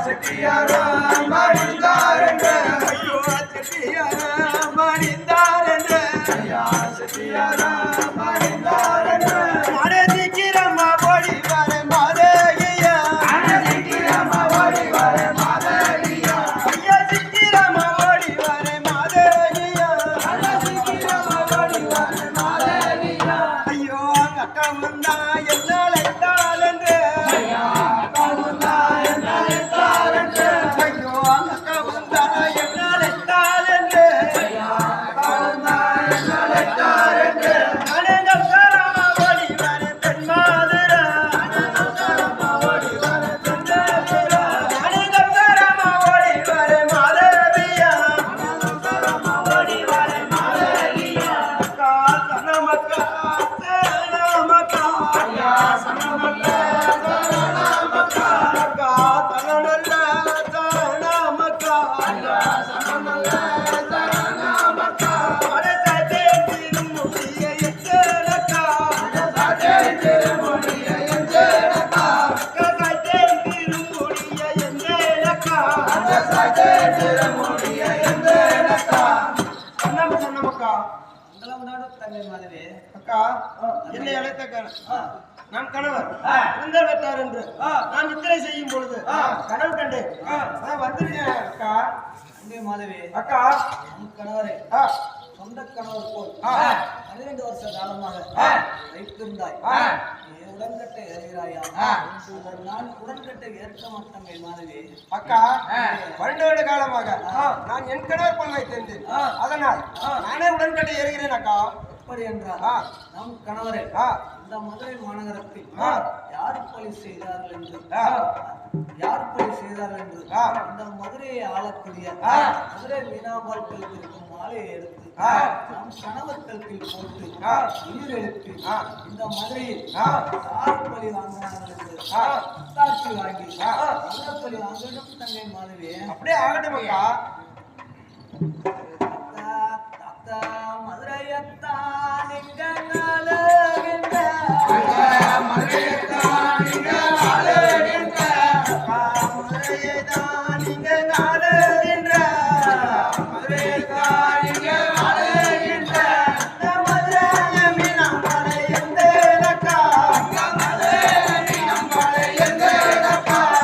செட்டியாராம் மடிந்தார் என்று ஐயோ செட்டியாராம் மடிந்தார் என்று ஐயா செட்டியாராம் மடிந்தார் என்று அடே சீக்கிரமா ஓடி வர மாதேகியா சீக்கிரமா ஓடி வர மாதேகியா ஐயா சீக்கிரமா ஓடி வர மாதேகியா சீக்கிரமா ஓடி வர மாதேகியா ஐயோ அக்கா வந்தா என்னால் என்றால் என்று ஐயா கவுந்தா என்றார் என்று ஐயோ அக்கா வந்தா என்னால் என்றால் என்று ஐயா கவுந்தா என்றார் என்று அனந்தரமா ஓடி வர தென் மாதுரா அனந்தரமா ஓடி வர தென்மதுரா அனந்தரமா ஓடி வர மாதேவியா அனந்தரமா ஓடி வர மாதேகியா அக்கா தனமக்கா தனமக்கா ஐயா சனமல்ல சரணமக்கா அக்கா தனநல்ல தனமக்கா ஐயா சனமல்ல சரணமக்கா அடதே திருமுடிய எத்தனக்கா சாதே திருமுடிய எஞ்சேனக்கா அக்கா திருமுடிய எத்தனக்கா சாதே திருமுடிய எஞ்சேனக்கா சன்னமக்கா தங்கை மாதவி அக்கா என்னை அழைத்த நான் கணவர் சுந்தர் வெட்டார் என்று நான் நித்திரை செய்யும் பொழுது கனவு கண்டேன் வந்துட்டேன் அக்கா தங்கை மாதவி அக்கா நம் கணவரை ஆ, சொந்த கணவர் போல் ஆ, 12 வருஷ காலமாக ஆ, வைத்திருந்தாய் ஆ, நீ உடன்கட்டை ஏறுகிறாயா ஆ. நான் உடன்கட்டை ஏற்க மாட்டேன் மாதவி அக்கா 12 வருட காலமாக நான் என் கணவர் போல் வைத்திருந்தேன் அதனால் நானே உடன்கட்டை ஏறுகிறேன் அக்கா எப்படி என்றால் ஆ, நம் கணவரை ஆ, இந்த மதுரை மாநகரத்தில் ஆ. யார் கொலை செய்தார்கள் என்று ஆ. யார் கொலை செய்தார்கள் என்று ஆ. இந்த மதுரையை ஆளக்கூடிய ஆ. மதுரை மீனாம்பாள் கழுத்தில் இருக்கும் மாலையை எடுத்து ஆ. நம் கணவர் கழுத்தில் போட்டு ஆ. உயிர் எழுப்பி ஆ. இந்த மதுரையில் ஆ. யார் பலி வாங்கினார்கள் என்று ஆ. அத்தாட்சி வாங்கி ஆ. மதுரை பலி வாங்கணும் தங்கை மாதவி அப்படியே ஆகட்டும் அக்கா தாத்தா மதுரையத்தான் எங்க